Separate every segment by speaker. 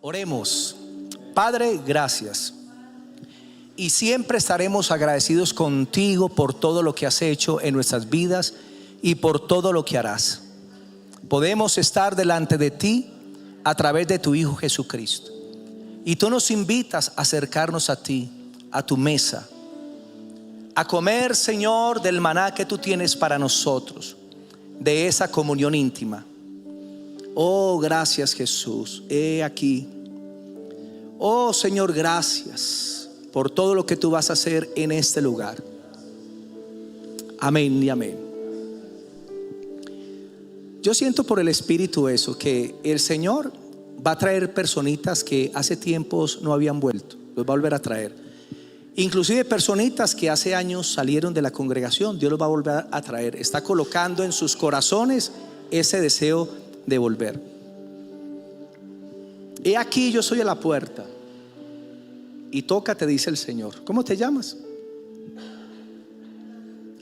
Speaker 1: Oremos. Padre, gracias. Y siempre estaremos agradecidos contigo por todo lo que has hecho en nuestras vidas y por todo lo que harás. Podemos estar delante de ti a través de tu Hijo Jesucristo. Y tú nos invitas a acercarnos a ti, a tu mesa, a comer, Señor, del maná que tú tienes para nosotros, de esa comunión íntima. Oh, gracias, Jesús. He aquí. Oh, Señor, gracias por todo lo que tú vas a hacer en este lugar. Amén y amén. Yo siento por el Espíritu eso, que el Señor va a traer personitas que hace tiempos no habían vuelto. Los va a volver a traer. Inclusive personitas que hace años salieron de la congregación, Dios los va a volver a traer. Está colocando en sus corazones ese deseo de volver. He aquí, yo soy a la puerta y toca, te dice el Señor. ¿Cómo te llamas?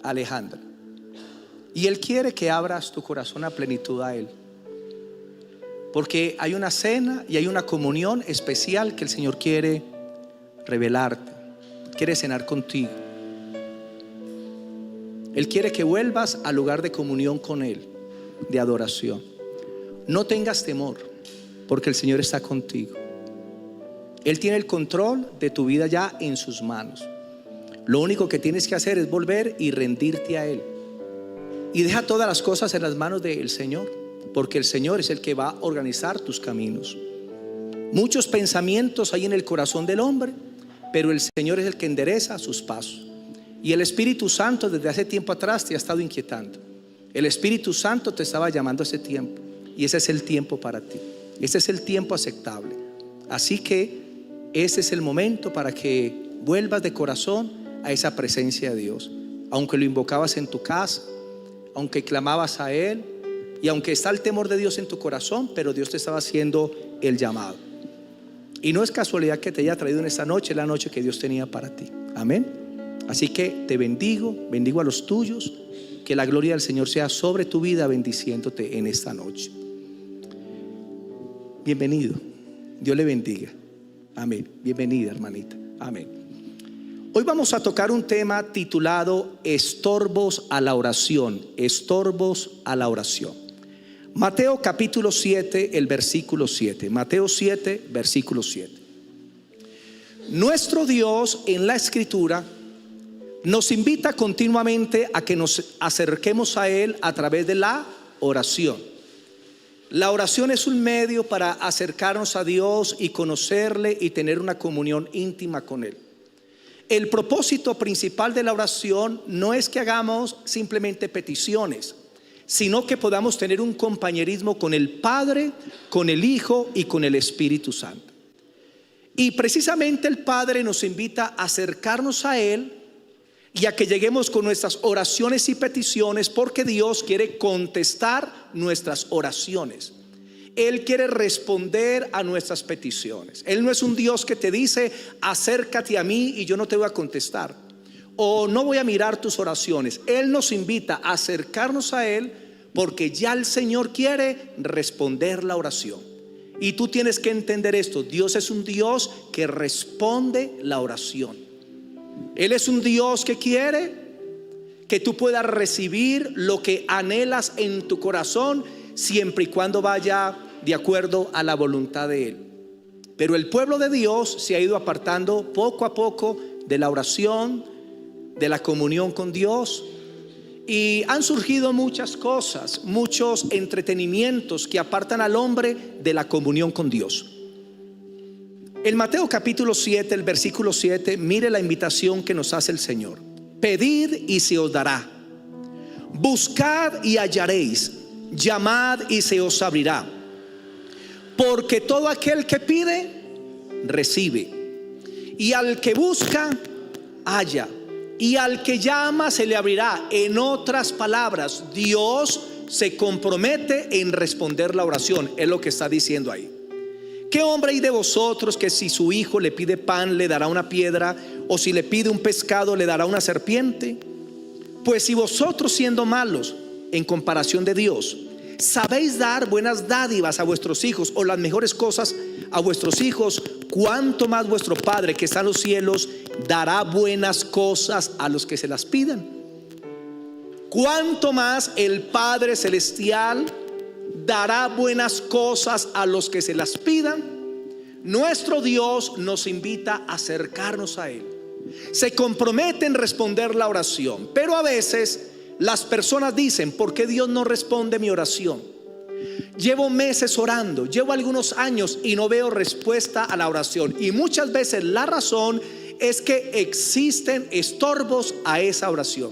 Speaker 1: Alejandra. Y Él quiere que abras tu corazón a plenitud a Él, porque hay una cena y hay una comunión especial que el Señor quiere revelarte. Quiere cenar contigo. Él quiere que vuelvas al lugar de comunión con Él, de adoración. No tengas temor, porque el Señor está contigo. Él tiene el control de tu vida ya en sus manos. Lo único que tienes que hacer es volver y rendirte a Él. Y deja todas las cosas en las manos del Señor, porque el Señor es el que va a organizar tus caminos. Muchos pensamientos hay en el corazón del hombre, pero el Señor es el que endereza sus pasos. Y el Espíritu Santo desde hace tiempo atrás te ha estado inquietando. El Espíritu Santo te estaba llamando a ese tiempo, y ese es el tiempo para ti. Ese es el tiempo aceptable. Así que ese es el momento para que vuelvas de corazón a esa presencia de Dios. Aunque lo invocabas en tu casa, aunque clamabas a Él, y aunque está el temor de Dios en tu corazón, pero Dios te estaba haciendo el llamado. Y no es casualidad que te haya traído en esta noche, la noche que Dios tenía para ti. Amén. Así que te bendigo a los tuyos. Que la gloria del Señor sea sobre tu vida, bendiciéndote en esta noche. Bienvenido. Dios le bendiga. Amén. Bienvenida, hermanita. Amén. Hoy vamos a tocar un tema titulado estorbos a la oración. Estorbos a la oración. Mateo capítulo 7, el versículo 7. Mateo 7, versículo 7. Nuestro Dios en la Escritura nos invita continuamente a que nos acerquemos a Él a través de la oración. La oración es un medio para acercarnos a Dios y conocerle y tener una comunión íntima con Él. El propósito principal de la oración no es que hagamos simplemente peticiones, sino que podamos tener un compañerismo con el Padre, con el Hijo y con el Espíritu Santo. Y precisamente el Padre nos invita a acercarnos a Él y a que lleguemos con nuestras oraciones y peticiones, porque Dios quiere contestar nuestras oraciones. Él quiere responder a nuestras peticiones. Él no es un Dios que te dice acércate a mí y yo no te voy a contestar, o no voy a mirar tus oraciones. Él nos invita a acercarnos a Él porque ya el Señor quiere responder la oración. Y tú tienes que entender esto: Dios es un Dios que responde la oración. Él es un Dios que quiere que tú puedas recibir lo que anhelas en tu corazón, siempre y cuando vaya de acuerdo a la voluntad de Él. Pero el pueblo de Dios se ha ido apartando poco a poco de la oración, de la comunión con Dios, y han surgido muchas cosas, muchos entretenimientos que apartan al hombre de la comunión con Dios. En Mateo capítulo 7, el versículo 7, mire la invitación que nos hace el Señor: pedid y se os dará, buscad y hallaréis, llamad y se os abrirá, porque todo aquel que pide recibe, y al que busca halla, y al que llama se le abrirá. En otras palabras, Dios se compromete en responder la oración. Es lo que está diciendo ahí. ¿Qué hombre hay de vosotros que si su hijo le pide pan le dará una piedra, o si le pide un pescado le dará una serpiente? Pues si vosotros, siendo malos en comparación de Dios, sabéis dar buenas dádivas a vuestros hijos, o las mejores cosas a vuestros hijos, cuánto más vuestro Padre que está en los cielos dará buenas cosas a los que se las pidan. Cuánto más el Padre celestial dará buenas cosas a los que se las pidan. Nuestro Dios nos invita a acercarnos a Él. Se compromete en responder la oración, pero a veces las personas dicen: ¿por qué Dios no responde mi oración? Llevo meses orando, llevo algunos años y no veo respuesta a la oración. Y muchas veces la razón es que existen estorbos a esa oración,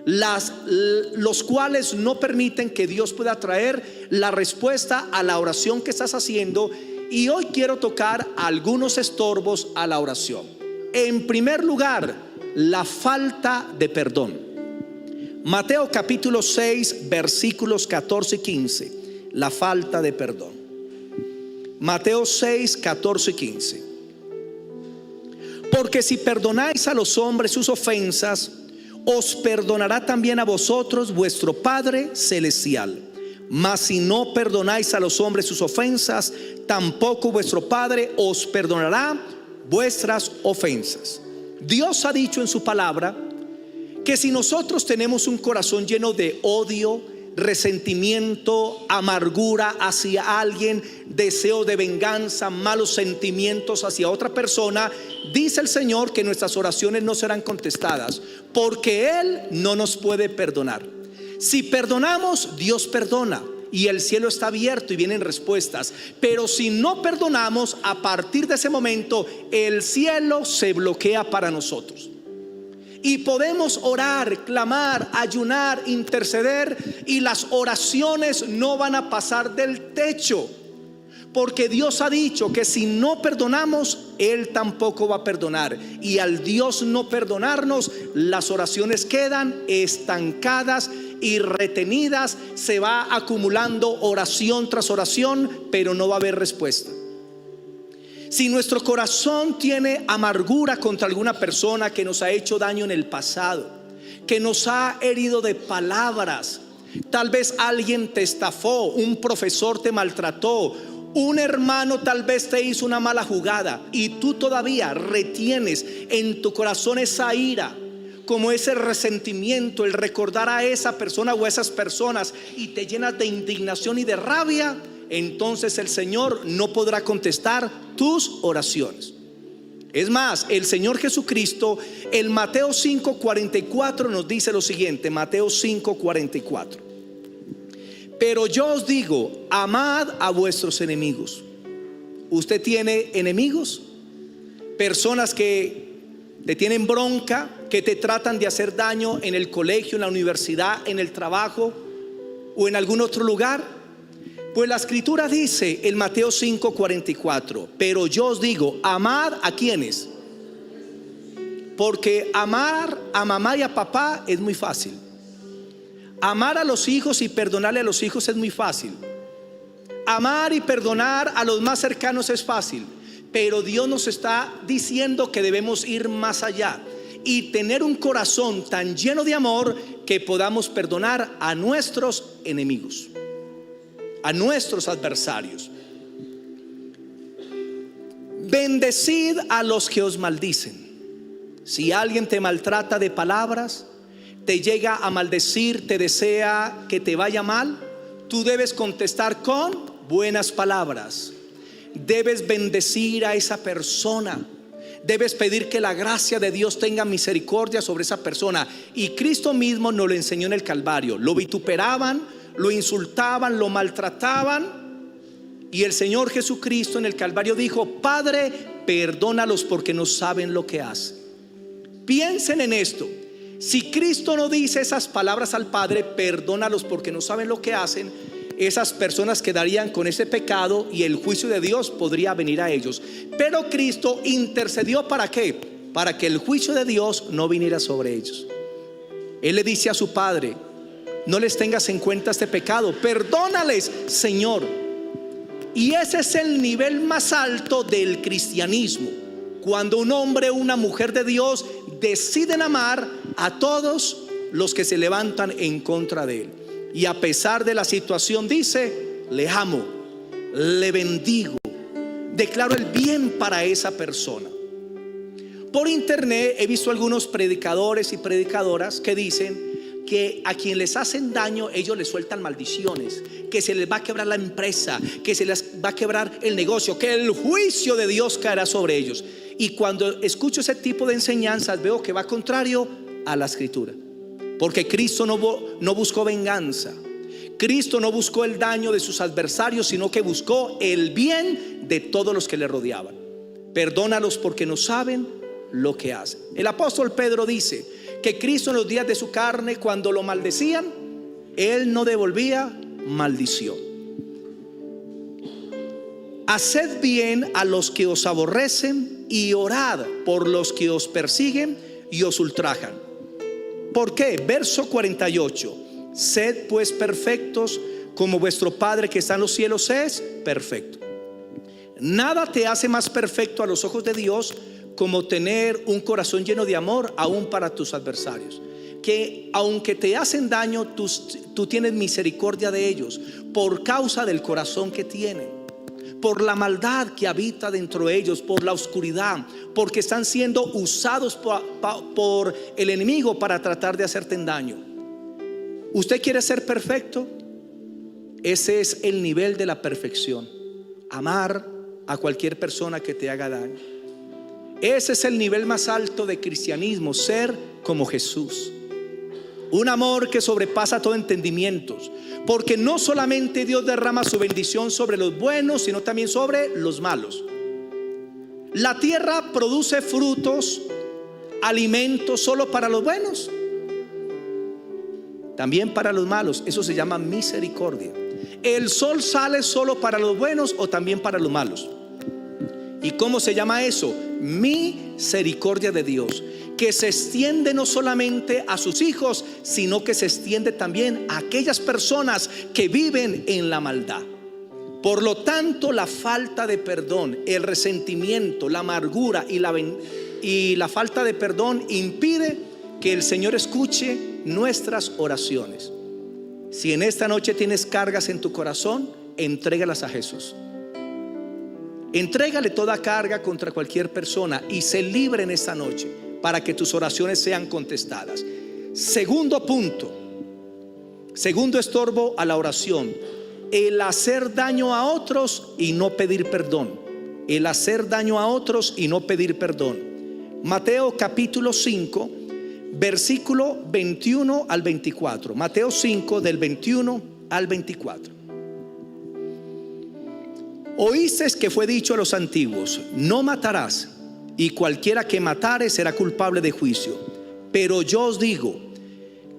Speaker 1: los cuales no permiten que Dios pueda traer la respuesta a la oración que estás haciendo. Y hoy quiero tocar algunos estorbos a la oración. En primer lugar, la falta de perdón. Mateo capítulo 6 versículos 14 y 15. La falta de perdón. Mateo 6, 14 y 15. Porque si perdonáis a los hombres sus ofensas, os perdonará también a vosotros vuestro Padre celestial. Mas si no perdonáis a los hombres sus ofensas, tampoco vuestro Padre os perdonará vuestras ofensas. Dios ha dicho en su palabra que si nosotros tenemos un corazón lleno de odio, resentimiento, amargura hacia alguien, deseo de venganza, malos sentimientos hacia otra persona, dice el Señor que nuestras oraciones no serán contestadas, porque Él no nos puede perdonar. Si perdonamos, Dios perdona y el cielo está abierto y vienen respuestas. Pero si no perdonamos, a partir de ese momento el cielo se bloquea para nosotros. Y podemos orar, clamar, ayunar, interceder, y las oraciones no van a pasar del techo, porque Dios ha dicho que si no perdonamos, Él tampoco va a perdonar. Y al Dios no perdonarnos, las oraciones quedan estancadas y retenidas. Se va acumulando oración tras oración, pero no va a haber respuesta. Si nuestro corazón tiene amargura contra alguna persona que nos ha hecho daño en el pasado, que nos ha herido de palabras, tal vez alguien te estafó, un profesor te maltrató, un hermano tal vez te hizo una mala jugada, y tú todavía retienes en tu corazón esa ira, como ese resentimiento, el recordar a esa persona o a esas personas, y te llenas de indignación y de rabia, entonces el Señor no podrá contestar tus oraciones. Es más, el Señor Jesucristo en Mateo 5:44 nos dice lo siguiente. Mateo 5:44. Pero yo os digo, amad a vuestros enemigos. ¿Usted tiene enemigos? Personas que te tienen bronca, que te tratan de hacer daño en el colegio, en la universidad, en el trabajo o en algún otro lugar. Pues la escritura dice en Mateo 5:44, pero yo os digo, amad a quienes. Porque amar a mamá y a papá es muy fácil. Amar a los hijos y perdonarle a los hijos es muy fácil. Amar y perdonar a los más cercanos es fácil. Pero Dios nos está diciendo que debemos ir más allá y tener un corazón tan lleno de amor que podamos perdonar a nuestros enemigos, a nuestros adversarios. Bendecid a los que os maldicen. Si alguien te maltrata de palabras, te llega a maldecir, te desea que te vaya mal, tú debes contestar con buenas palabras. Debes bendecir a esa persona. Debes pedir que la gracia de Dios tenga misericordia sobre esa persona. Y Cristo mismo nos lo enseñó en el Calvario. Lo vituperaban, lo insultaban, lo maltrataban, y el Señor Jesucristo en el Calvario dijo: Padre, perdónalos porque no saben lo que hacen. Piensen en esto. Si Cristo no dice esas palabras al Padre, perdónalos porque no saben lo que hacen, esas personas quedarían con ese pecado y el juicio de Dios podría venir a ellos. Pero Cristo intercedió, ¿para qué? Para que el juicio de Dios no viniera sobre ellos. Él le dice a su Padre: no les tengas en cuenta este pecado, perdónales, Señor. Y ese es el nivel más alto del cristianismo, cuando un hombre o una mujer de Dios deciden amar a todos los que se levantan en contra de él. y a pesar de la situación dice: le amo, le bendigo, declaro el bien para esa persona. Por internet he visto algunos predicadores y predicadoras que dicen que a quien les hacen daño ellos les sueltan maldiciones, que se les va a quebrar la empresa, que se les va a quebrar el negocio, que el juicio de Dios caerá sobre ellos. Y cuando escucho ese tipo de enseñanzas veo que va contrario a la escritura, porque Cristo no buscó venganza. Cristo no buscó el daño de sus adversarios, sino que buscó el bien de todos los que le rodeaban. Perdónalos porque no saben lo que hacen. El apóstol Pedro dice que Cristo en los días de su carne, cuando lo maldecían, él no devolvía maldición. Haced bien a los que os aborrecen y orad por los que os persiguen y os ultrajan. ¿Por qué? Verso 48. Sed pues perfectos como vuestro Padre que está en los cielos es perfecto. Nada te hace más perfecto a los ojos de Dios como tener un corazón lleno de amor aún para tus adversarios, que aunque te hacen daño, tú tienes misericordia de ellos por causa del corazón que tienen, por la maldad que habita dentro de ellos, por la oscuridad, porque están siendo usados por el enemigo para tratar de hacerte daño. ¿Usted quiere ser perfecto? Ese es el nivel de la perfección: amar a cualquier persona que te haga daño. Ese es el nivel más alto de cristianismo, ser como Jesús. Un amor que sobrepasa todo entendimiento, porque no solamente Dios derrama su bendición sobre los buenos, sino también sobre los malos. La tierra produce frutos, alimentos solo para los buenos, también para los malos. Eso se llama misericordia. El sol sale solo para los buenos o también para los malos. ¿Y cómo se llama eso? Misericordia de Dios, que se extiende no solamente a sus hijos, sino que se extiende también a aquellas personas que viven en la maldad. Por lo tanto, la falta de perdón, el resentimiento, la amargura y la falta de perdón impide que el Señor escuche nuestras oraciones. Si en esta noche tienes cargas en tu corazón, entrégalas a Jesús. Entrégale toda carga contra cualquier persona y sé libre en esta noche para que tus oraciones sean contestadas. Segundo punto, segundo estorbo a la oración: el hacer daño a otros y no pedir perdón. El hacer daño a otros y no pedir perdón. Mateo capítulo 5, versículo 21 al 24. Mateo 5 del 21 al 24. Oísteis que fue dicho a los antiguos: no matarás, y cualquiera que matare será culpable de juicio. Pero yo os digo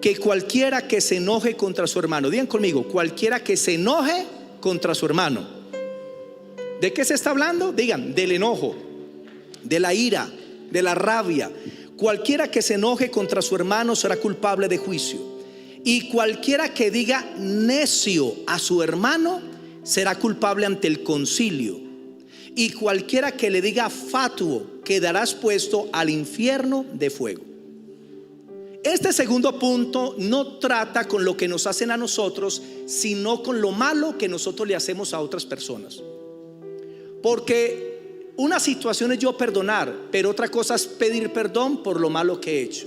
Speaker 1: que cualquiera que se enoje contra su hermano, digan conmigo, cualquiera que se enoje contra su hermano. ¿De qué se está hablando? Digan, del enojo, de la ira, de la rabia. Cualquiera que se enoje contra su hermano será culpable de juicio. Y cualquiera que diga necio a su hermano será culpable ante el concilio. Y cualquiera que le diga fatuo quedará expuesto al infierno de fuego. Este segundo punto no trata con lo que nos hacen a nosotros, sino con lo malo que nosotros le hacemos a otras personas. Porque una situación es yo perdonar, pero otra cosa es pedir perdón por lo malo que he hecho.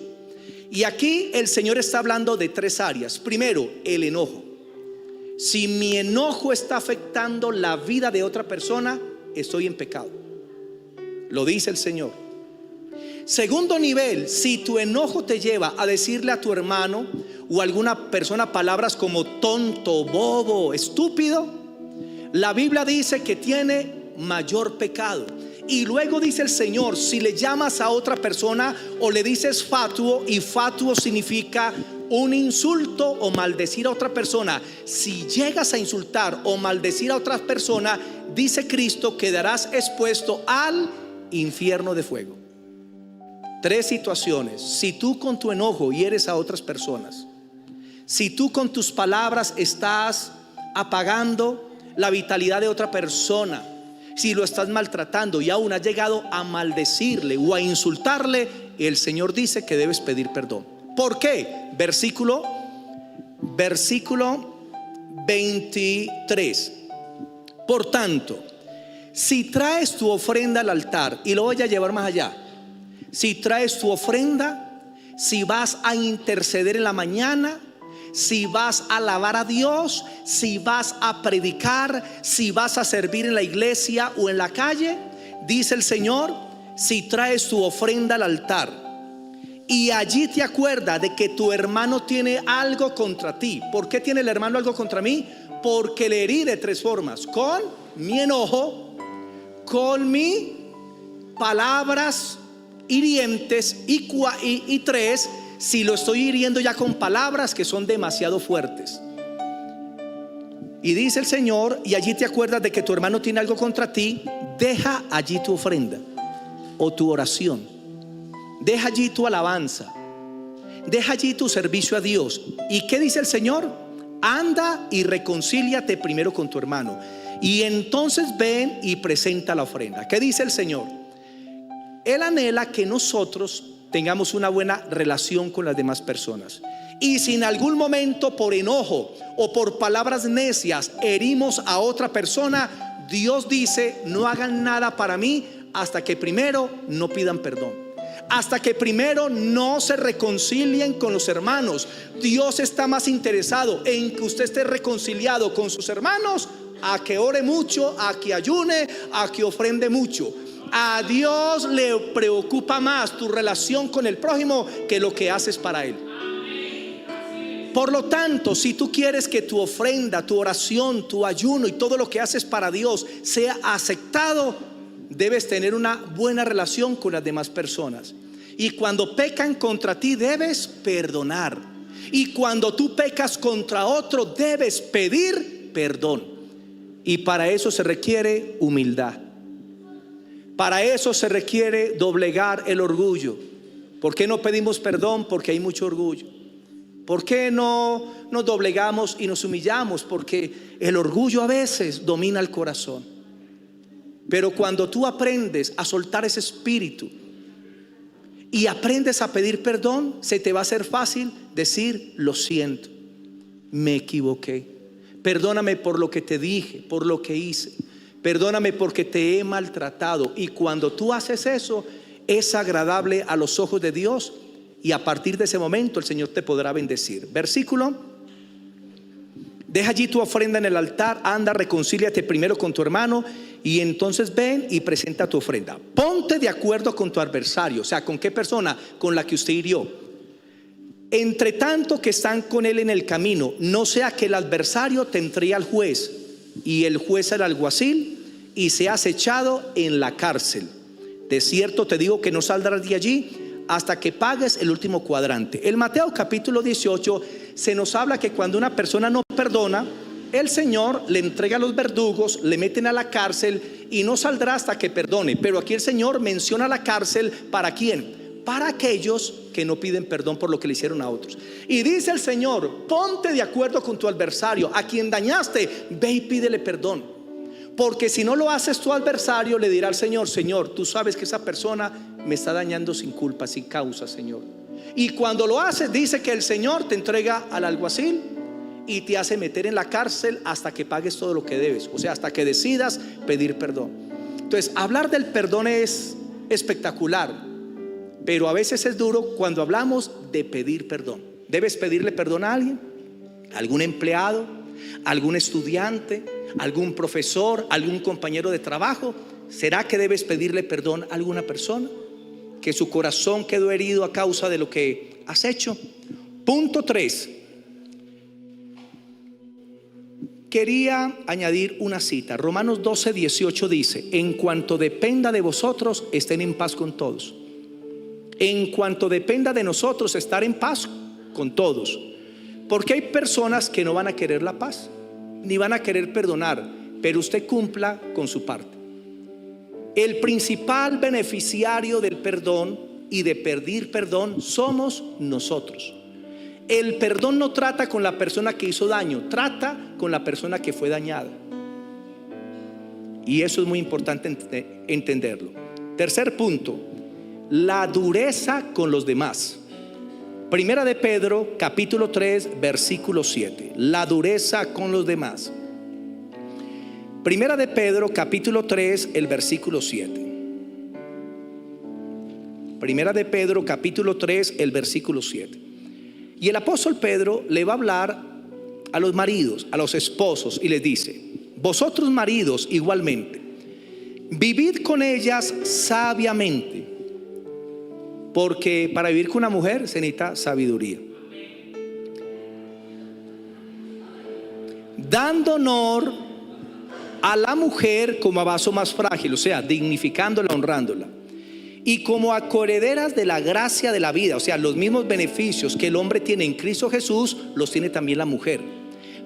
Speaker 1: Y aquí el Señor está hablando de tres áreas. Primero, el enojo. Si mi enojo está afectando la vida de otra persona, estoy en pecado. Lo dice el Señor. Segundo nivel, si tu enojo te lleva a decirle a tu hermano o a alguna persona palabras como tonto, bobo, estúpido, la Biblia dice que tiene mayor pecado. Y luego dice el Señor, si le llamas a otra persona o le dices fatuo, y fatuo significa un insulto o maldecir a otra persona, si llegas a insultar o maldecir a otra persona, dice Cristo, quedarás expuesto al infierno de fuego. Tres situaciones. Si tú con tu enojo hieres a otras personas, si tú con tus palabras estás apagando la vitalidad de otra persona, si lo estás maltratando y aún has llegado a maldecirle o a insultarle, el Señor dice que debes pedir perdón. ¿Por qué? Versículo versículo 23. Por tanto, si traes tu ofrenda al altar, y lo voy a llevar más allá, si traes tu ofrenda, si vas a interceder en la mañana, si vas a alabar a Dios, si vas a predicar, si vas a servir en la iglesia o en la calle, dice el Señor, si traes tu ofrenda al altar y allí te acuerdas de que tu hermano tiene algo contra ti. ¿Por qué tiene el hermano algo contra mí? Porque le herí de 3 formas: con mi enojo, con mis palabras hirientes, y 3, si lo estoy hiriendo ya con palabras que son demasiado fuertes. Y dice el Señor, y allí te acuerdas de que tu hermano tiene algo contra ti, deja allí tu ofrenda o tu oración, deja allí tu alabanza, deja allí tu servicio a Dios. ¿Y qué dice el Señor? Anda y reconcíliate primero con tu hermano, y entonces ven y presenta la ofrenda. ¿Qué dice el Señor? Él anhela que nosotros tengamos una buena relación con las demás personas. Y si en algún momento por enojo o por palabras necias herimos a otra persona, Dios dice: no hagan nada para mí hasta que primero no pidan perdón, hasta que primero no se reconcilien con los hermanos. Dios está más interesado en que usted esté reconciliado con sus hermanos, a que ore mucho, a que ayune, a que ofrende mucho. A Dios le preocupa más tu relación con el prójimo que lo que haces para Él. Por lo tanto, si tú quieres que tu ofrenda, tu oración, tu ayuno y todo lo que haces para Dios sea aceptado, debes tener una buena relación con las demás personas. Y cuando pecan contra ti, debes perdonar. Y cuando tú pecas contra otro, debes pedir perdón. Y para eso se requiere humildad. Para eso se requiere doblegar el orgullo. ¿Por qué no pedimos perdón? Porque hay mucho orgullo. ¿Por qué no nos doblegamos y nos humillamos? Porque el orgullo a veces domina el corazón. Pero cuando tú aprendes a soltar ese espíritu y aprendes a pedir perdón, se te va a hacer fácil decir: lo siento, me equivoqué, perdóname por lo que te dije, por lo que hice, perdóname porque te he maltratado. Y cuando tú haces eso, es agradable a los ojos de Dios, y a partir de ese momento el Señor te podrá bendecir. Versículo: deja allí tu ofrenda en el altar, anda, reconcíliate primero con tu hermano, y entonces ven y presenta tu ofrenda. Ponte de acuerdo con tu adversario. O sea, ¿con qué persona? Con la que usted hirió. Entre tanto que están con él en el camino, no sea que el adversario te entregue al juez, y el juez al alguacil, y seas echado en la cárcel. De cierto te digo que no saldrás de allí hasta que pagues el último cuadrante. En Mateo capítulo 18 se nos habla que cuando una persona no perdona, el Señor le entrega a los verdugos, le meten a la cárcel y no saldrá hasta que perdone. Pero aquí el Señor menciona la cárcel, ¿para quién? Para aquellos que no piden perdón por lo que le hicieron a otros. Y dice el Señor: ponte de acuerdo con tu adversario, a quien dañaste, ve y pídele perdón. Porque si no lo haces, tu adversario le dirá al Señor: Señor, tú sabes que esa persona me está dañando sin culpa, sin causa, Señor. Y cuando lo haces, dice que el Señor te entrega al alguacil y te hace meter en la cárcel hasta que pagues todo lo que debes. O sea, hasta que decidas pedir perdón. Entonces, hablar del perdón es espectacular, pero a veces es duro cuando hablamos de pedir perdón. ¿Debes pedirle perdón a alguien? ¿A algún empleado? ¿A algún estudiante? ¿Algún profesor? ¿Algún compañero de trabajo? ¿Será que debes pedirle perdón a alguna persona que su corazón quedó herido a causa de lo que has hecho? Punto 3. Quería añadir una cita. Romanos 12:18 dice: en cuanto dependa de vosotros, estén en paz con todos. En cuanto dependa de nosotros, estar en paz con todos. Porque hay personas que no van a querer la paz, ni van a querer perdonar, pero usted cumpla con su parte. El principal beneficiario del perdón y de pedir perdón somos nosotros. El perdón no trata con la persona que hizo daño, trata con la persona que fue dañada. Y eso es muy importante entenderlo. Tercer punto: la dureza con los demás. Primera de Pedro, capítulo 3, versículo 7. La dureza con los demás. Primera de Pedro, capítulo 3, el versículo 7. Primera de Pedro, capítulo 3, el versículo 7. Y el apóstol Pedro le va a hablar a los maridos, a los esposos, y les dice: vosotros maridos igualmente, vivid con ellas sabiamente, porque para vivir con una mujer se necesita sabiduría, dando honor a la mujer como a vaso más frágil, o sea, dignificándola, honrándola, y como a coherederas de la gracia de la vida, o sea, los mismos beneficios que el hombre tiene en Cristo Jesús los tiene también la mujer,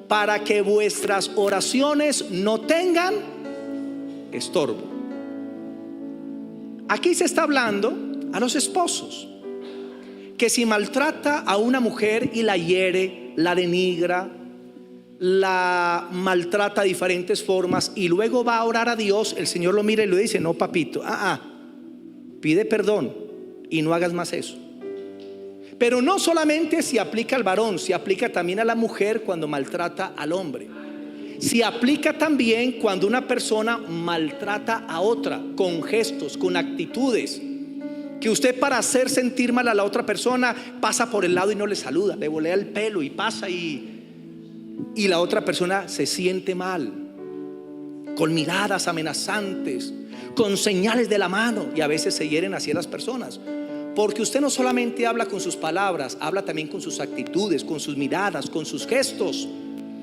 Speaker 1: para que vuestras oraciones no tengan estorbo. Aquí se está hablando a los esposos, que si maltrata a una mujer y la hiere, la denigra, la maltrata de diferentes formas, y luego va a orar a Dios, el Señor lo mira y le dice: no, papito, pide perdón y no hagas más eso. Pero no solamente se aplica al varón, se aplica también a la mujer cuando maltrata al hombre. Se aplica también cuando una persona maltrata a otra con gestos, con actitudes, que usted, para hacer sentir mal a la otra persona, pasa por el lado y no le saluda, le volea el pelo y pasa, y la otra persona se siente mal, con miradas amenazantes, con señales de la mano, y a veces se hieren hacia las personas, porque usted no solamente habla con sus palabras, habla también con sus actitudes, con sus miradas, con sus gestos,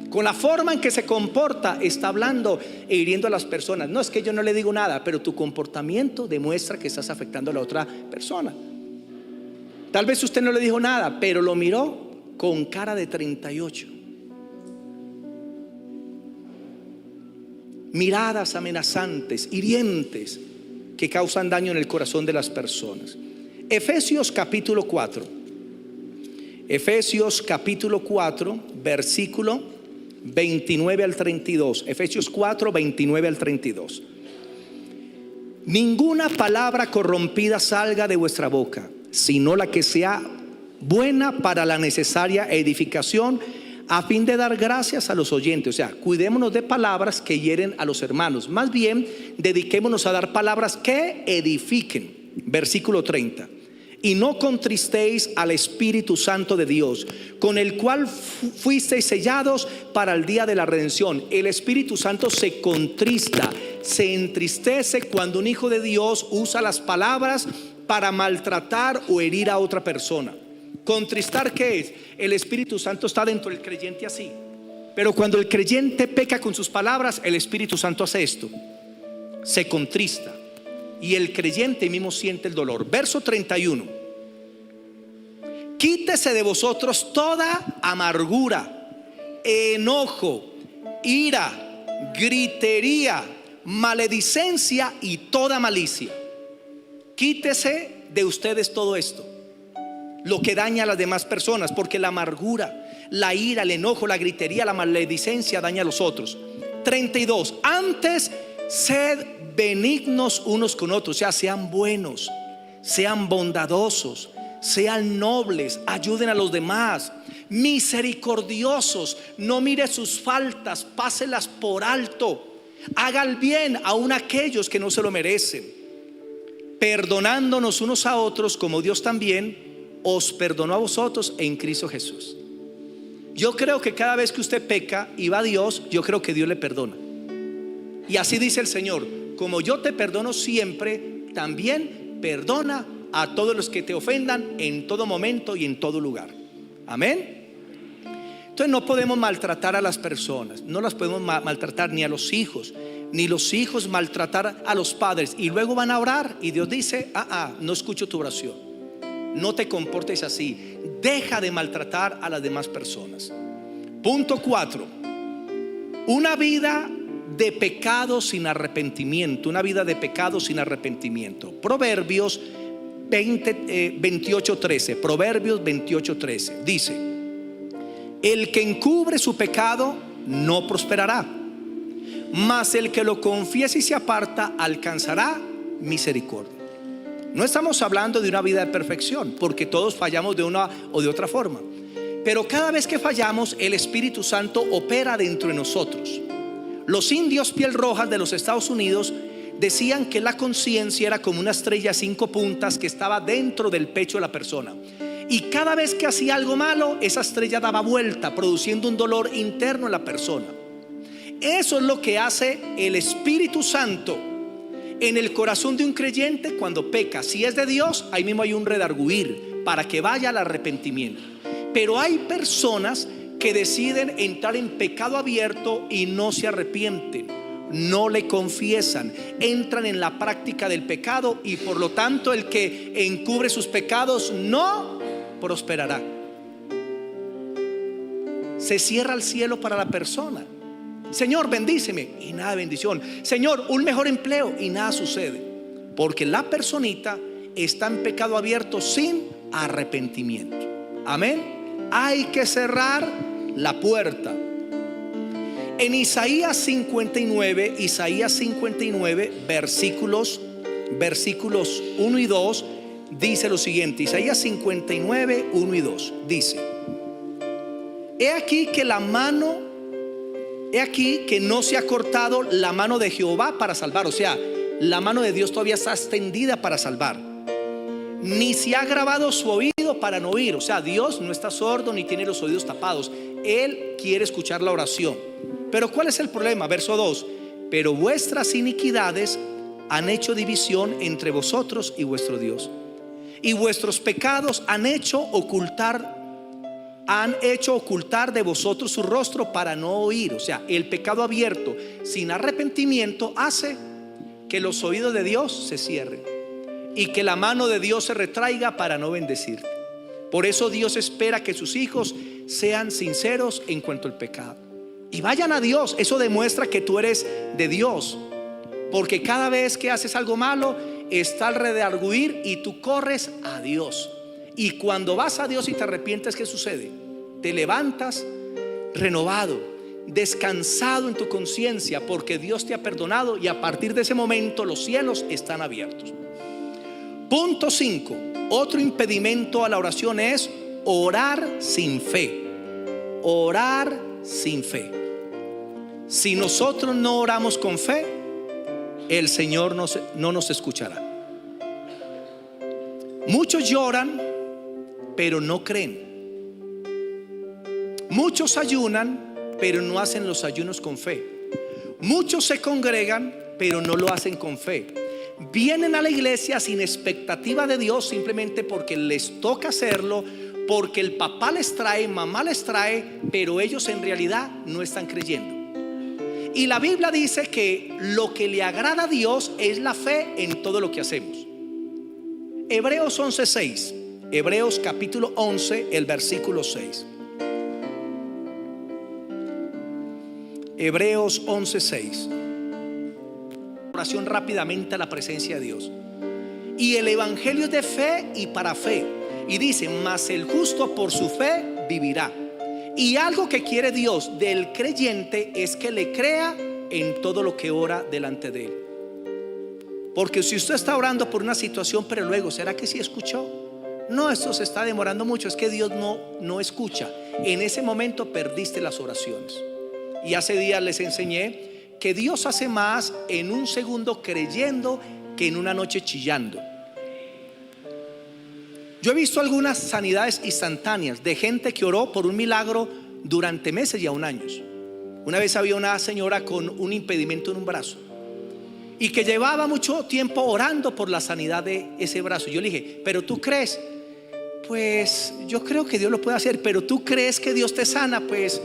Speaker 1: con la forma en que se comporta. Está hablando e hiriendo a las personas. No es que yo no le digo nada, pero tu comportamiento demuestra que estás afectando a la otra persona. Tal vez usted no le dijo nada, pero lo miró con cara de 38. Miradas amenazantes, hirientes, que causan daño en el corazón de las personas. Efesios capítulo 4. Efesios capítulo 4, versículo 29 al 32. Efesios 4, 29 al 32. Ninguna palabra corrompida salga de vuestra boca, sino la que sea buena para la necesaria edificación, a fin de dar gracias a los oyentes. O sea, cuidémonos de palabras que hieren a los hermanos. Más bien, dediquémonos a dar palabras que edifiquen. Versículo 30. Y no contristéis al Espíritu Santo de Dios, con el cual fuisteis sellados para el día de la redención. El Espíritu Santo se contrista, se entristece cuando un hijo de Dios usa las palabras para maltratar o herir a otra persona. Contristar, ¿qué es? El Espíritu Santo está dentro del creyente así, pero cuando el creyente peca con sus palabras, el Espíritu Santo hace esto: se contrista, y el creyente mismo siente el dolor. Verso 31. Quítese de vosotros toda amargura, enojo, ira, gritería, maledicencia y toda malicia. Quítese de ustedes todo esto, lo que daña a las demás personas, porque la amargura, la ira, el enojo, la gritería, la maledicencia daña a los otros. 32. Antes sed benignos unos con otros, o sea, sean buenos, sean bondadosos, sean nobles, ayuden a los demás, misericordiosos, no mire sus faltas, páselas por alto, haga el bien aun a aquellos que no se lo merecen, perdonándonos unos a otros como Dios también os perdonó a vosotros en Cristo Jesús. Yo creo que cada vez que usted peca y va a Dios, yo creo que Dios le perdona. Y así dice el Señor: como yo te perdono siempre, también perdona a todos los que te ofendan en todo momento y en todo lugar. Amén. Entonces no podemos maltratar a las personas, no las podemos maltratar ni a los hijos, ni los hijos maltratar a los padres. Y luego van a orar y Dios dice: no escucho tu oración, no te comportes así, deja de maltratar a las demás personas. Punto 4. Una vida de pecado sin arrepentimiento. Una vida de pecado sin arrepentimiento. Proverbios 28:13. Proverbios 28:13 dice: el que encubre su pecado no prosperará, mas el que lo confiesa y se aparta alcanzará misericordia. No estamos hablando de una vida de perfección, porque todos fallamos de una o de otra forma. Pero cada vez que fallamos, el Espíritu Santo opera dentro de nosotros. Los indios piel rojas de los Estados Unidos decían que la conciencia era como una estrella 5 puntas que estaba dentro del pecho de la persona. Y cada vez que hacía algo malo, esa estrella daba vuelta, produciendo un dolor interno en la persona. Eso es lo que hace el Espíritu Santo en el corazón de un creyente cuando peca. Si es de Dios, ahí mismo hay un redarguir para que vaya al arrepentimiento. Pero hay personas que deciden entrar en pecado abierto y no se arrepienten, no le confiesan, entran en la práctica del pecado, y por lo tanto el que encubre sus pecados no prosperará. Se cierra el cielo para la persona. Señor, bendíceme, y nada de bendición. Señor, un mejor empleo, y nada sucede, porque la personita está en pecado abierto sin arrepentimiento. Amén. Hay que cerrar la puerta. En Isaías 59, versículos 1 y 2 dice lo siguiente. Isaías 59, 1 y 2 dice: He aquí que no se ha cortado la mano de Jehová para salvar. O sea, la mano de Dios todavía está extendida para salvar, ni se ha grabado su oído para no oír. O sea, Dios no está sordo ni tiene los oídos tapados. Él quiere escuchar la oración. Pero ¿cuál es el problema? Verso 2: Pero vuestras iniquidades han hecho división entre vosotros y vuestro Dios, y vuestros pecados han hecho ocultar de vosotros su rostro para no oír. O sea, el pecado abierto sin arrepentimiento hace que los oídos de Dios se cierren y que la mano de Dios se retraiga para no bendecirte. Por eso Dios espera que sus hijos sean sinceros en cuanto al pecado y vayan a Dios. Eso demuestra que tú eres de Dios, porque cada vez que haces algo malo está el redarguir y tú corres a Dios. Y cuando vas a Dios y te arrepientes, ¿qué sucede? Te levantas renovado, descansado en tu conciencia, porque Dios te ha perdonado, y a partir de ese momento los cielos están abiertos. Punto 5. Otro impedimento a la oración es orar sin fe. Orar sin fe. Si nosotros no oramos con fe, el Señor no nos escuchará. Muchos lloran, pero no creen. Muchos ayunan, pero no hacen los ayunos con fe. Muchos se congregan, pero no lo hacen con fe. Vienen a la iglesia sin expectativa de Dios, simplemente porque les toca hacerlo, porque el papá les trae, mamá les trae, pero ellos en realidad no están creyendo. Y la Biblia dice que lo que le agrada a Dios es la fe en todo lo que hacemos. Hebreos 11:6. Hebreos capítulo 11, el versículo 6. Hebreos 11:6. Oración rápidamente a la presencia de Dios. Y el evangelio es de fe y para fe. Y dice: mas el justo por su fe vivirá. Y algo que quiere Dios del creyente es que le crea en todo lo que ora delante de Él. Porque si usted está orando por una situación, pero luego, ¿será que sí escuchó? No, esto se está demorando mucho. Es que Dios no escucha. En ese momento perdiste las oraciones. Y hace días les enseñé que Dios hace más en un segundo creyendo que en una noche chillando. Yo he visto algunas sanidades instantáneas de gente que oró por un milagro durante meses y aún años. Una vez había una señora con un impedimento en un brazo y que llevaba mucho tiempo orando por la sanidad de ese brazo. Yo le dije: ¿pero tú crees? Pues yo creo que Dios lo puede hacer. ¿Pero tú crees que Dios te sana? Pues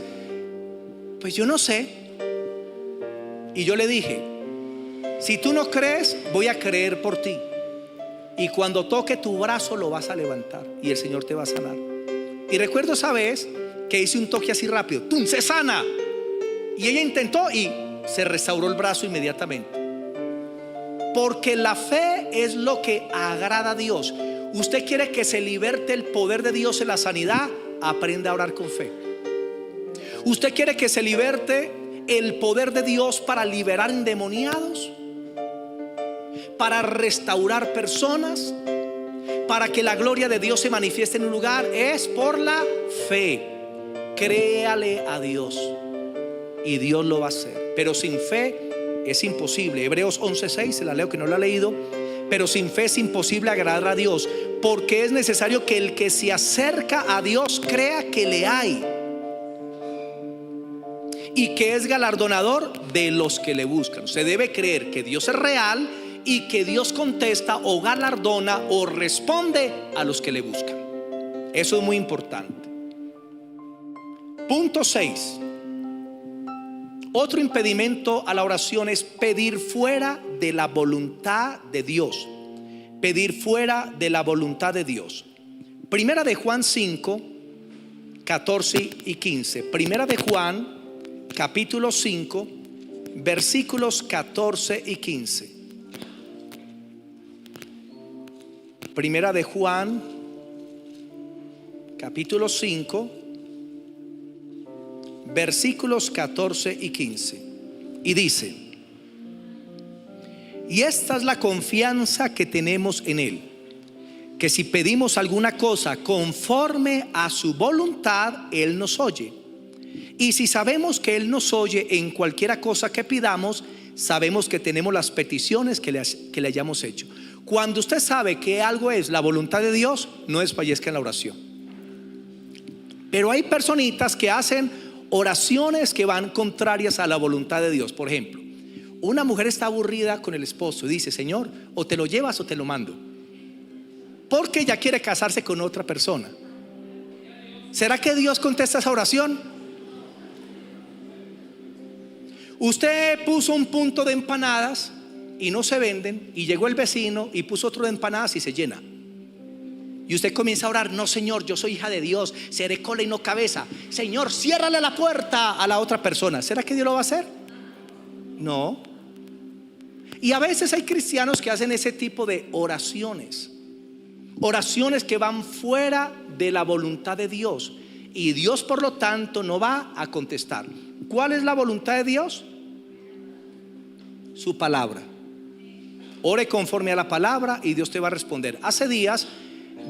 Speaker 1: yo no sé. Y yo le dije: si tú no crees, voy a creer por ti. Y cuando toque tu brazo lo vas a levantar y el Señor te va a sanar. Y recuerdo esa vez que hice un toque así rápido, ¡tum!, se sana. Y ella intentó y se restauró el brazo inmediatamente. Porque la fe es lo que agrada a Dios. Usted quiere que se liberte el poder de Dios en la sanidad, aprenda a orar con fe. Usted quiere que se liberte el poder de Dios para liberar endemoniados, para restaurar personas, para que la gloria de Dios se manifieste en un lugar, es por la fe. Créale a Dios y Dios lo va a hacer. Pero sin fe es imposible. Hebreos 11:6, se la leo que no la ha leído. Pero sin fe es imposible agradar a Dios, porque es necesario que el que se acerca a Dios crea que le hay y que es galardonador de los que le buscan. Se debe creer que Dios es real y que Dios contesta o galardona o responde a los que le buscan. Eso es muy importante. Punto 6. Otro impedimento a la oración es pedir fuera de la voluntad de Dios. Pedir fuera de la voluntad de Dios. Primera de Juan 5, 14 y 15. Primera de Juan, capítulo 5, versículos 14 y 15. Primera de Juan, capítulo 5, versículos 14 y 15. Y dice: y esta es la confianza que tenemos en Él, que si pedimos alguna cosa conforme a su voluntad, Él nos oye. Y si sabemos que Él nos oye en cualquiera cosa que pidamos, sabemos que tenemos las peticiones que le hayamos hecho. Cuando usted sabe que algo es la voluntad de Dios, no desfallezca en la oración. Pero hay personitas que hacen oraciones que van contrarias a la voluntad de Dios. Por ejemplo, una mujer está aburrida con el esposo y dice: Señor, o te lo llevas o te lo mando, porque ella quiere casarse con otra persona. ¿Será que Dios contesta esa oración? Usted puso un punto de empanadas y no se venden, y llegó el vecino y puso otro de empanadas y se llena. Y usted comienza a orar: no, Señor, yo soy hija de Dios, seré cola y no cabeza. Señor, ciérrale la puerta a la otra persona. ¿Será que Dios lo va a hacer? No. Y a veces hay cristianos que hacen ese tipo de oraciones. Oraciones que van fuera de la voluntad de Dios, y Dios por lo tanto no va a contestar. ¿Cuál es la voluntad de Dios? Su palabra. Ore conforme a la palabra y Dios te va a responder. Hace días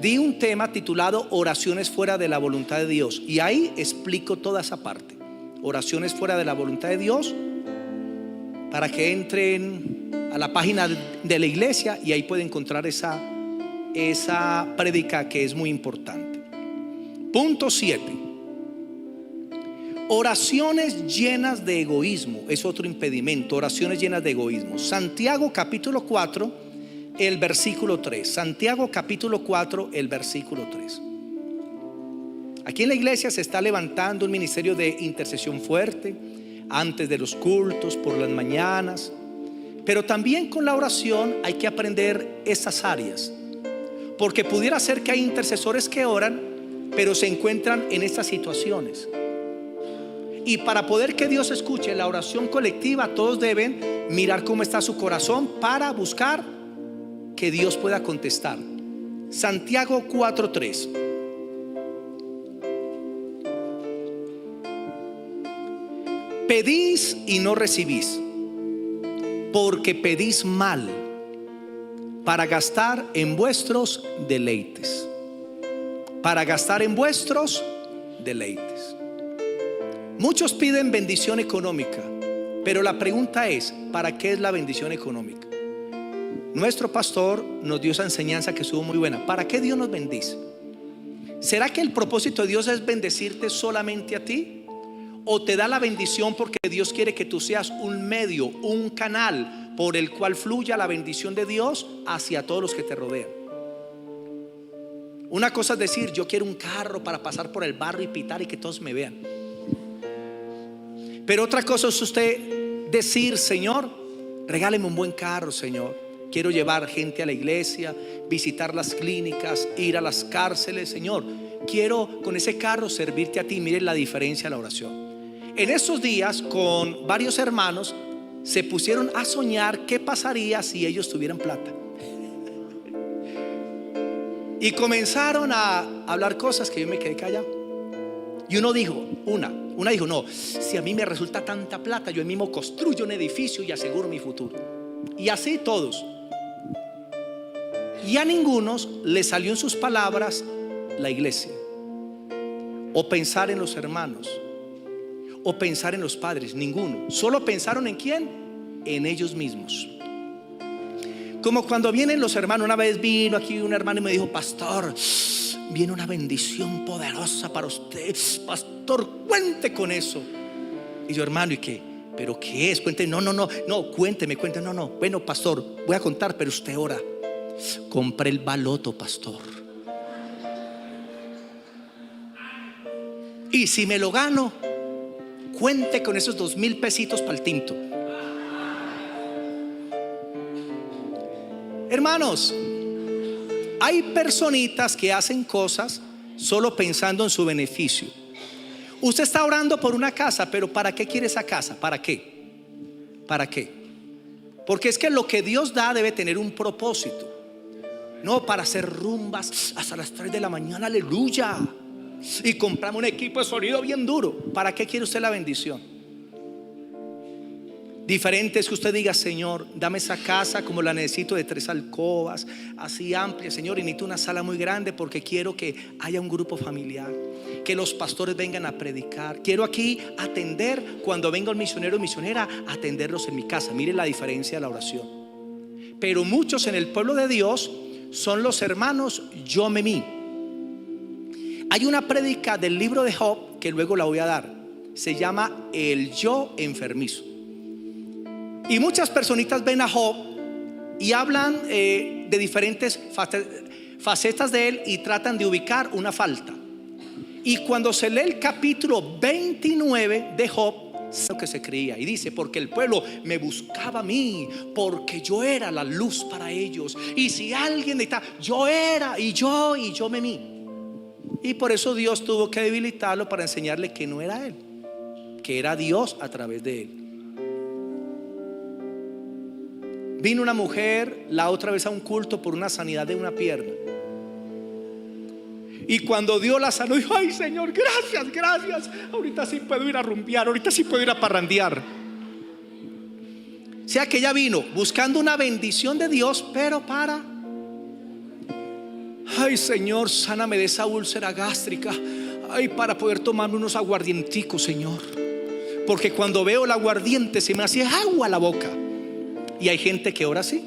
Speaker 1: di un tema titulado oraciones fuera de la voluntad de Dios, y ahí explico toda esa parte. Oraciones fuera de la voluntad de Dios, para que entren a la página de la iglesia y ahí pueden encontrar esa prédica que es muy importante. Punto 7. Oraciones llenas de egoísmo es otro impedimento. Oraciones llenas de egoísmo. Santiago capítulo 4, el versículo 3. Santiago capítulo 4, el versículo 3. Aquí en la iglesia se está levantando un ministerio de intercesión fuerte antes de los cultos, por las mañanas. Pero también con la oración hay que aprender esas áreas, porque pudiera ser que hay intercesores que oran pero se encuentran en estas situaciones. Y para poder que Dios escuche la oración colectiva, todos deben mirar cómo está su corazón para buscar que Dios pueda contestar. Santiago 4:3. Pedís y no recibís, porque pedís mal, para gastar en vuestros deleites. Para gastar en vuestros deleites. Muchos piden bendición económica, pero la pregunta es: ¿para qué es la bendición económica? Nuestro pastor nos dio esa enseñanza que estuvo muy buena. ¿Para qué Dios nos bendice? ¿Será que el propósito de Dios es bendecirte solamente a ti? ¿O te da la bendición porque Dios quiere que tú seas un medio, un canal por el cual fluya la bendición de Dios hacia todos los que te rodean? Una cosa es decir: yo quiero un carro para pasar por el barrio y pitar y que todos me vean. Pero otra cosa es usted decir: Señor, regáleme un buen carro, Señor. Quiero llevar gente a la iglesia, visitar las clínicas, ir a las cárceles. Señor, quiero con ese carro servirte a ti. Miren la diferencia de la oración. En estos días, con varios hermanos, se pusieron a soñar qué pasaría si ellos tuvieran plata. Y comenzaron a hablar cosas que yo me quedé callado. Y una dijo: no, si a mí me resulta tanta plata, yo mismo construyo un edificio y aseguro mi futuro. Y así todos. Y a ningunos le salió en sus palabras la iglesia, o pensar en los hermanos, o pensar en los padres. Ninguno. Solo pensaron ¿en quién? En ellos mismos. Como cuando vienen los hermanos. Una vez vino aquí un hermano y me dijo: pastor, viene una bendición poderosa para usted. Pastor, cuente con eso. Y yo: hermano, ¿y qué? ¿Pero qué es? Cuente. No, cuénteme. No, bueno, pastor, voy a contar, pero usted ora. Compré el baloto, pastor, y si me lo gano, cuente con esos 2,000 pesitos para el tinto. Hermanos, hay personitas que hacen cosas solo pensando en su beneficio. Usted está orando por una casa, pero ¿para qué quiere esa casa? ¿Para qué? ¿Para qué? Porque es que lo que Dios da debe tener un propósito. No para hacer rumbas hasta las 3 de la mañana, aleluya, y compramos un equipo de sonido bien duro. ¿Para qué quiere usted la bendición? Diferente es que usted diga: Señor, dame esa casa como la necesito, de 3 alcobas, así amplia, Señor, y necesito una sala muy grande porque quiero que haya un grupo familiar, que los pastores vengan a predicar. Quiero aquí atender, cuando venga un misionero o misionera, atenderlos en mi casa. Mire la diferencia de la oración. Pero muchos en el pueblo de Dios son los hermanos yo me mí. Hay una prédica del libro de Job que luego la voy a dar. Se llama el yo enfermizo. Y muchas personitas ven a Job y hablan de diferentes facetas de él y tratan de ubicar una falta. Y cuando se lee el capítulo 29 de Job, es lo que se creía. Y dice: porque el pueblo me buscaba a mí, porque yo era la luz para ellos. Y si alguien necesitaba, yo era, y yo me mí. Y por eso Dios tuvo que debilitarlo para enseñarle que no era él, que era Dios a través de él. Vino una mujer la otra vez a un culto por una sanidad de una pierna. Y cuando Dios la sanó, dijo: ay, Señor, gracias. Ahorita sí puedo ir a rumbear, ahorita sí puedo ir a parrandear. O sea que ella vino buscando una bendición de Dios, pero para: ay, Señor, sáname de esa úlcera gástrica. Ay, para poder tomarme unos aguardienticos, Señor, porque cuando veo el aguardiente se me hace agua la boca. Y hay gente que ora así.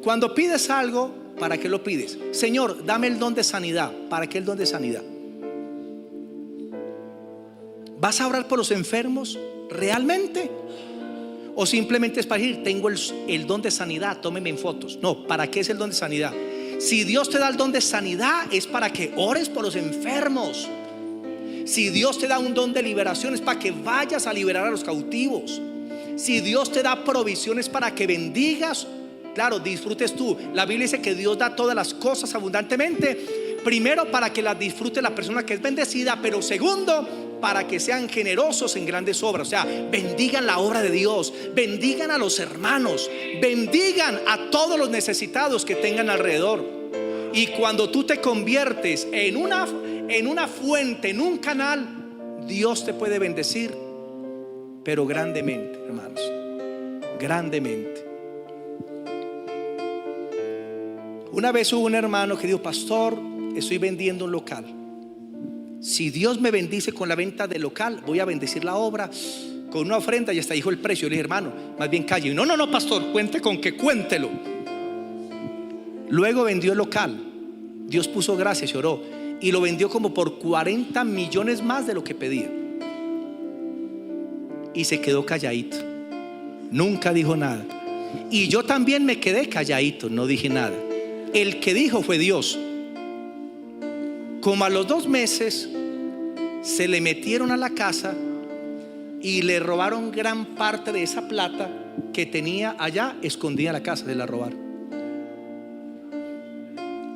Speaker 1: Cuando pides algo, ¿para qué lo pides? Señor, dame el don de sanidad. ¿Para qué el don de sanidad? ¿Vas a orar por los enfermos realmente? ¿O simplemente es para decir: tengo el don de sanidad, tómeme en fotos? No, ¿para qué es el don de sanidad? Si Dios te da el don de sanidad, es para que ores por los enfermos. Si Dios te da un don de liberación, es para que vayas a liberar a los cautivos. Si Dios te da provisiones, para que bendigas, claro, disfrutes tú. La Biblia dice que Dios da todas las cosas abundantemente. Primero, para que las disfrute la persona que es bendecida, pero segundo, para que sean generosos en grandes obras. O sea, bendigan la obra de Dios, bendigan a los hermanos, bendigan a todos los necesitados que tengan alrededor. Y cuando tú te conviertes en una fuente, en un canal, Dios te puede bendecir, pero grandemente, hermanos, grandemente. Una vez hubo un hermano que dijo: pastor, estoy vendiendo un local. Si Dios me bendice con la venta del local, voy a bendecir la obra con una ofrenda. Y hasta dijo el precio. Yo le dije: hermano, más bien calle. No, pastor, cuente con que cuéntelo. Luego vendió el local. Dios puso gracias y oró, y lo vendió como por 40 millones más de lo que pedía. Y se quedó calladito, nunca dijo nada. Y yo también me quedé calladito, no dije nada. El que dijo fue Dios. Como a los 2 meses se le metieron a la casa y le robaron gran parte de esa plata que tenía allá escondida en la casa. Se la robaron.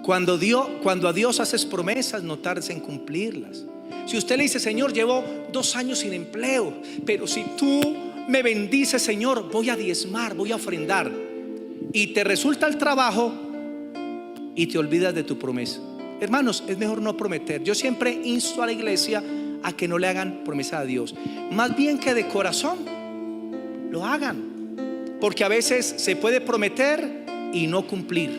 Speaker 1: Cuando a Dios haces promesas, no tardes en cumplirlas. Si usted le dice: Señor, llevo 2 años sin empleo, pero si tú me bendices, Señor, voy a diezmar, voy a ofrendar, y te resulta el trabajo y te olvidas de tu promesa. Hermanos, es mejor no prometer. Yo siempre insto a la iglesia a que no le hagan promesa a Dios, más bien que de corazón lo hagan, porque a veces se puede prometer y no cumplir,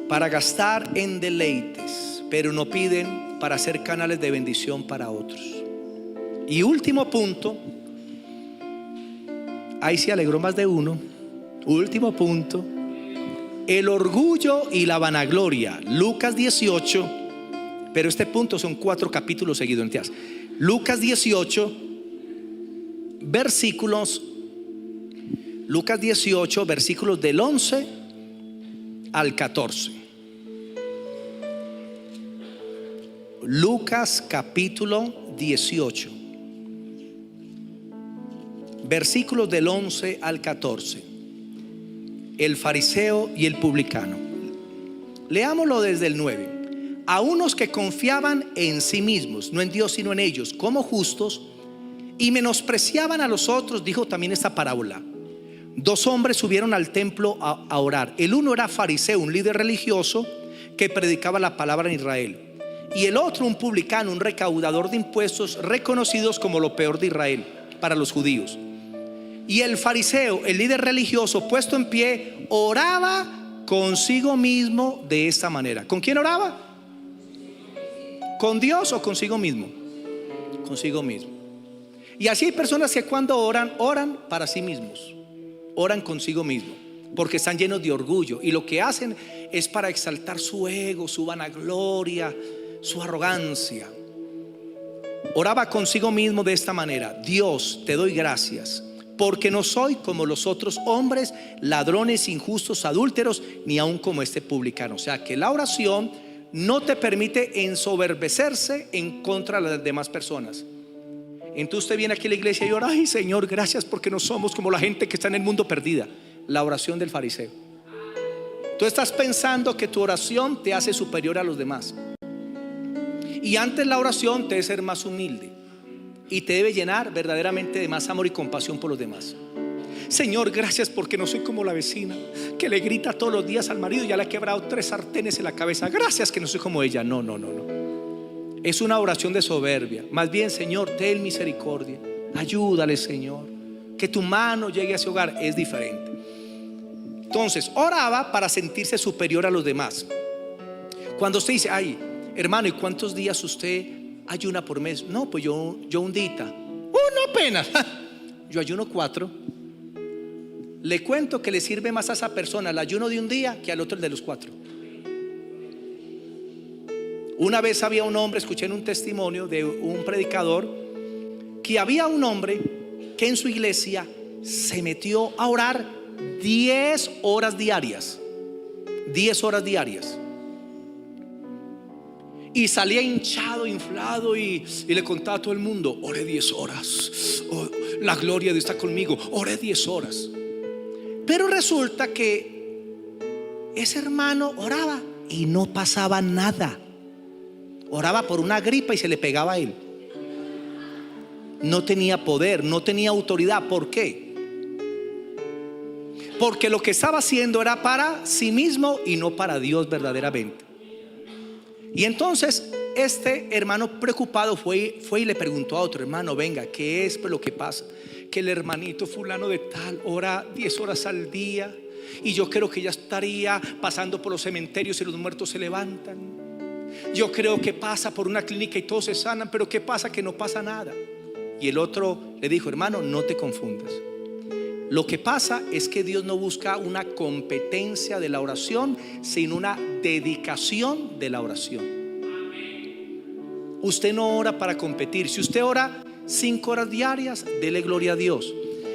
Speaker 1: para gastar en deleites, pero no piden para ser canales de bendición para otros. Y último punto, ahí se alegró más de uno. Último punto, el orgullo y la vanagloria. Lucas 18, pero este punto son 4 capítulos seguidos. Lucas 18 versículos del 11 al 14. Lucas capítulo 18, versículos del 11 al 14. El fariseo y el publicano. Leámoslo desde el 9. A unos que confiaban en sí mismos, no en Dios sino en ellos, como justos, y menospreciaban a los otros, dijo también esta parábola. 2 hombres subieron al templo a orar. El uno era fariseo, un líder religioso que predicaba la palabra en Israel, y el otro un publicano, un recaudador de impuestos, reconocidos como lo peor de Israel para los judíos. Y el fariseo, el líder religioso, puesto en pie, oraba consigo mismo de esta manera. ¿Con quién oraba? ¿Con Dios o consigo mismo? Consigo mismo. Y así hay personas que cuando oran, oran para sí mismos, oran consigo mismo, porque están llenos de orgullo, y lo que hacen es para exaltar su ego, su vanagloria, su arrogancia. Oraba consigo mismo de esta manera: Dios, te doy gracias porque no soy como los otros hombres, ladrones, injustos, adúlteros, ni aun como este publicano. O sea que la oración no te permite ensoberbecerse en contra de las demás personas. Entonces usted viene aquí a la iglesia y ora: ay Señor, gracias porque no somos como la gente que está en el mundo perdida. La oración del fariseo. Tú estás pensando que tu oración te hace superior a los demás, y antes la oración te debe ser más humilde y te debe llenar verdaderamente de más amor y compasión por los demás. Señor, gracias porque no soy como la vecina que le grita todos los días al marido y ya le ha quebrado 3 sartenes en la cabeza. Gracias que no soy como ella. No. Es una oración de soberbia. Más bien, Señor, ten misericordia, ayúdale, Señor, que tu mano llegue a ese hogar. Es diferente. Entonces oraba para sentirse superior a los demás. Cuando usted dice: ay hermano, ¿y cuántos días usted ayuna por mes? No, pues yo un día, uno apenas. Yo ayuno 4. Le cuento que le sirve más a esa persona el ayuno de un día que al otro el de los 4. Una vez había un hombre, escuché en un testimonio de un predicador, que había un hombre que en su iglesia se metió a orar 10 horas diarias. 10 horas diarias. Y salía hinchado, inflado, y le contaba a todo el mundo: oré 10 horas, oh, la gloria de Dios está conmigo, oré 10 horas. Pero resulta que ese hermano oraba y no pasaba nada. Oraba por una gripa y se le pegaba a él. No tenía poder, no tenía autoridad. ¿Por qué? Porque lo que estaba haciendo era para sí mismo y no para Dios verdaderamente. Y entonces este hermano preocupado fue y le preguntó a otro hermano: venga, ¿qué es lo que pasa? Que el hermanito fulano de tal ora 10 horas al día, y yo creo que ya estaría pasando por los cementerios y los muertos se levantan. Yo creo que pasa por una clínica y todos se sanan, pero ¿qué pasa? Que no pasa nada. Y el otro le dijo: hermano, no te confundas. Lo que pasa es que Dios no busca una competencia de la oración, sino una dedicación de la oración. Usted no ora para competir. Si usted ora 5 horas diarias, dele gloria a Dios.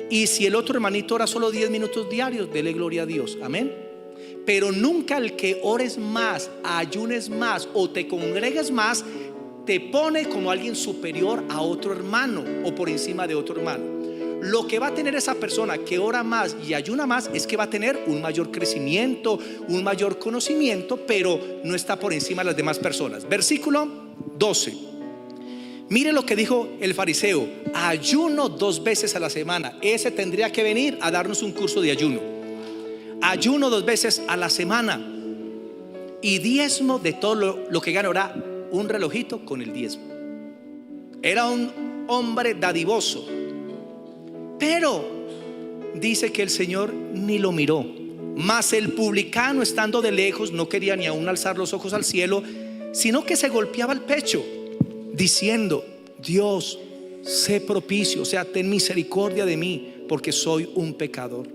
Speaker 1: Y si el otro hermanito ora solo 10 minutos diarios, dele gloria a Dios. Amén. Pero nunca el que ores más, ayunes más o te congregues más te pone como alguien superior a otro hermano o por encima de otro hermano. Lo que va a tener esa persona que ora más y ayuna más es que va a tener un mayor crecimiento, un mayor conocimiento, pero no está por encima de las demás personas. Versículo 12. Mire lo que dijo el fariseo: ayuno 2 veces a la semana. Ese tendría que venir a darnos un curso de ayuno. Ayuno 2 veces a la semana, y diezmo de todo lo que gana. Ahora un relojito con el diezmo. Era un hombre dadivoso. Pero dice que el Señor ni lo miró. Mas el publicano, estando de lejos, no quería ni aún alzar los ojos al cielo, sino que se golpeaba el pecho, diciendo: Dios, sé propicio, o sea, ten misericordia de mí, porque soy un pecador.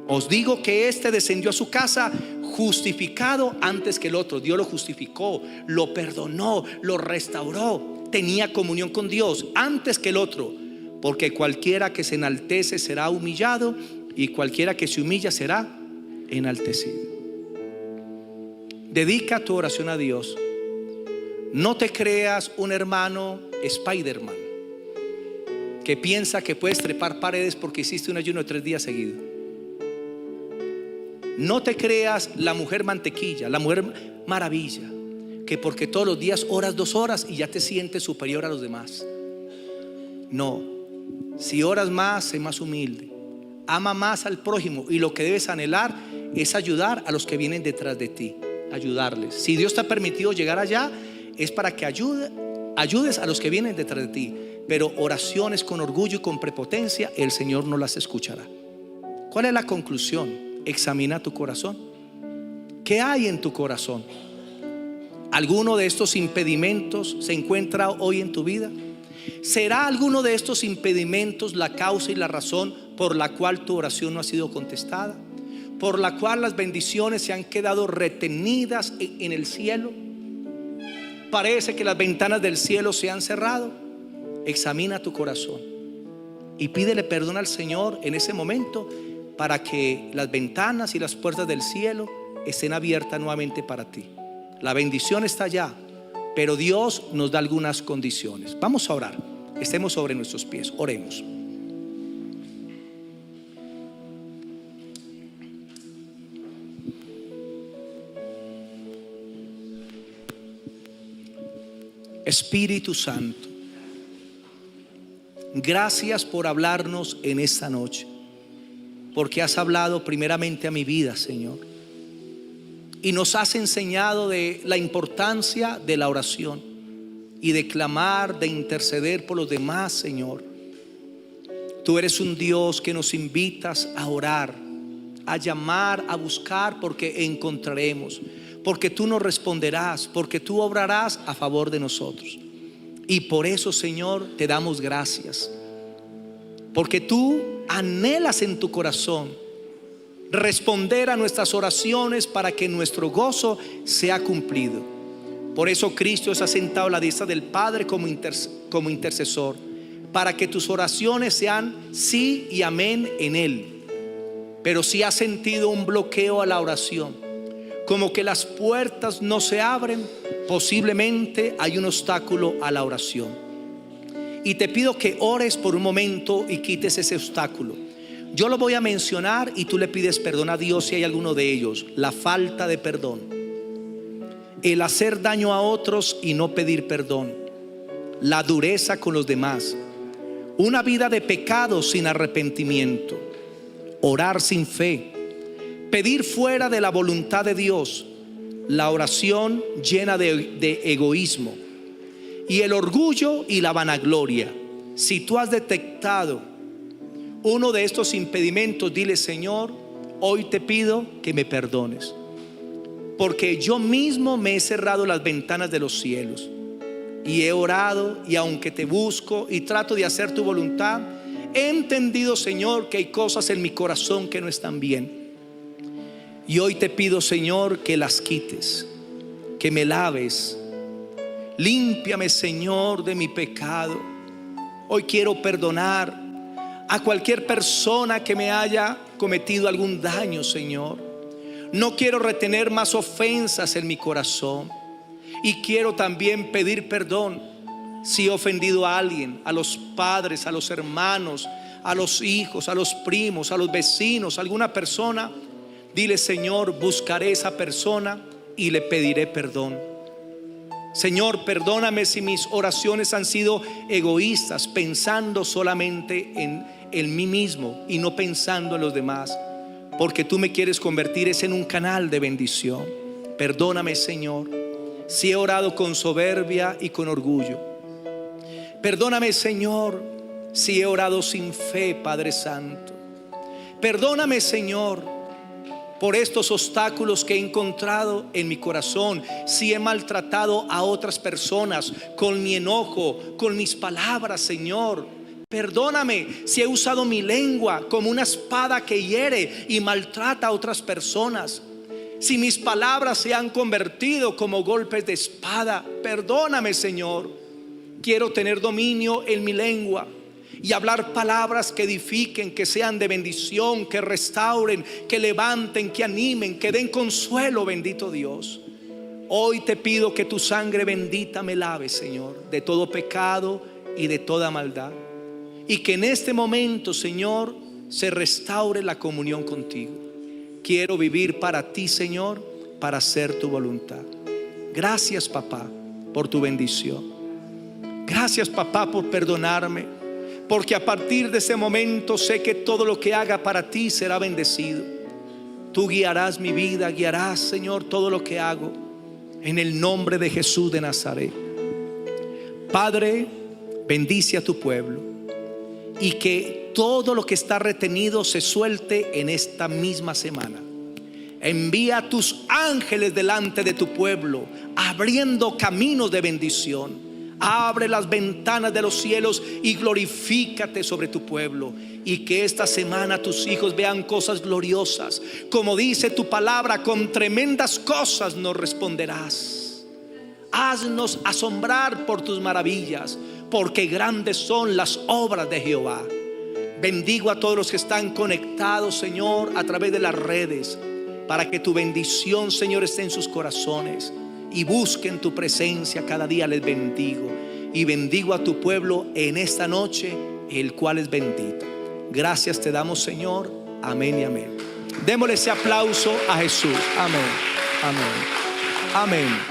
Speaker 1: Os digo que éste descendió a su casa justificado antes que el otro. Dios lo justificó, lo perdonó, lo restauró, tenía comunión con Dios antes que el otro. Porque cualquiera que se enaltece será humillado, y cualquiera que se humilla será enaltecido. Dedica tu oración a Dios. No te creas un hermano Spider-Man que piensa que puedes trepar paredes porque hiciste un ayuno de 3 días seguidos. No te creas la mujer mantequilla, la mujer maravilla, que porque todos los días oras 2 horas y ya te sientes superior a los demás. No, si oras más, sé más humilde, ama más al prójimo, y lo que debes anhelar es ayudar a los que vienen detrás de ti, ayudarles. Si Dios te ha permitido llegar allá, es para que ayudes a los que vienen detrás de ti. Pero oraciones con orgullo y con prepotencia, el Señor no las escuchará. ¿Cuál es la conclusión? Examina tu corazón. ¿Qué hay en tu corazón? ¿Alguno de estos impedimentos se encuentra hoy en tu vida? ¿Será alguno de estos impedimentos la causa y la razón por la cual tu oración no ha sido contestada? ¿Por la cual las bendiciones se han quedado retenidas en el cielo? Parece que las ventanas del cielo se han cerrado. Examina tu corazón y pídele perdón al Señor en ese momento, para que las ventanas y las puertas del cielo estén abiertas nuevamente para ti. La bendición está allá, pero Dios nos da algunas condiciones. Vamos a orar. Estemos sobre nuestros pies, oremos. Espíritu Santo, gracias por hablarnos en esta noche, porque has hablado primeramente a mi vida, Señor, y nos has enseñado de la importancia de la oración y de clamar, de interceder por los demás, Señor. Tú eres un Dios que nos invitas a orar, a llamar, a buscar, porque encontraremos, porque tú nos responderás, porque tú obrarás a favor de nosotros. Y por eso, Señor, te damos gracias, porque tú anhelas en tu corazón responder a nuestras oraciones para que nuestro gozo sea cumplido. Por eso Cristo se ha sentado a la diestra del Padre como intercesor, para que tus oraciones sean sí y amén en Él. Pero si has sentido un bloqueo a la oración, como que las puertas no se abren, posiblemente hay un obstáculo a la oración. Y te pido que ores por un momento y quites ese obstáculo. Yo lo voy a mencionar y tú le pides perdón a Dios si hay alguno de ellos. La falta de perdón, el hacer daño a otros y no pedir perdón, la dureza con los demás, una vida de pecado sin arrepentimiento, orar sin fe, pedir fuera de la voluntad de Dios, la oración llena de egoísmo, y el orgullo y la vanagloria. Si tú has detectado uno de estos impedimentos, dile: Señor, hoy te pido que me perdones, porque yo mismo me he cerrado las ventanas de los cielos y he orado, y aunque te busco y trato de hacer tu voluntad, he entendido, Señor, que hay cosas en mi corazón que no están bien. Y hoy te pido, Señor, que las quites, que me laves. Límpiame, Señor, de mi pecado. Hoy quiero perdonar a cualquier persona que me haya cometido algún daño, Señor. No quiero retener más ofensas en mi corazón. Y quiero también pedir perdón si he ofendido a alguien, a los padres, a los hermanos, a los hijos, a los primos, a los vecinos, a alguna persona. Dile: Señor, buscaré a esa persona y le pediré perdón. Señor, perdóname si mis oraciones han sido egoístas, pensando solamente en mí mismo y no pensando en los demás, porque tú me quieres convertir en un canal de bendición. Perdóname, Señor, si he orado con soberbia y con orgullo. Perdóname, Señor, si he orado sin fe, Padre Santo. Perdóname, Señor, por estos obstáculos que he encontrado en mi corazón. Si he maltratado a otras personas con mi enojo, con mis palabras, Señor. Perdóname si he usado mi lengua como una espada que hiere y maltrata a otras personas. Si mis palabras se han convertido como golpes de espada, perdóname, Señor. Quiero tener dominio en mi lengua y hablar palabras que edifiquen, que sean de bendición, que restauren, que levanten, que animen, que den consuelo, bendito Dios. Hoy te pido que tu sangre bendita me lave, Señor, de todo pecado y de toda maldad. Y que en este momento, Señor, se restaure la comunión contigo. Quiero vivir para ti, Señor, para hacer tu voluntad. Gracias, papá, por tu bendición. Gracias, papá, por perdonarme, porque a partir de ese momento sé que todo lo que haga para ti será bendecido. Tú guiarás mi vida, guiarás, Señor, todo lo que hago, en el nombre de Jesús de Nazaret. Padre, bendice a tu pueblo y que todo lo que está retenido se suelte en esta misma semana. Envía a tus ángeles delante de tu pueblo, abriendo caminos de bendición. Abre las ventanas de los cielos y glorifícate sobre tu pueblo. Y que esta semana tus hijos vean cosas gloriosas. Como dice tu palabra, con tremendas cosas nos responderás. Haznos asombrar por tus maravillas, porque grandes son las obras de Jehová. Bendigo a todos los que están conectados, Señor, a través de las redes, para que tu bendición, Señor, esté en sus corazones y busquen tu presencia. Cada día les bendigo y bendigo a tu pueblo en esta noche, el cual es bendito. Gracias te damos, Señor. Amén y amén. Démosle ese aplauso a Jesús. Amén, amén, amén.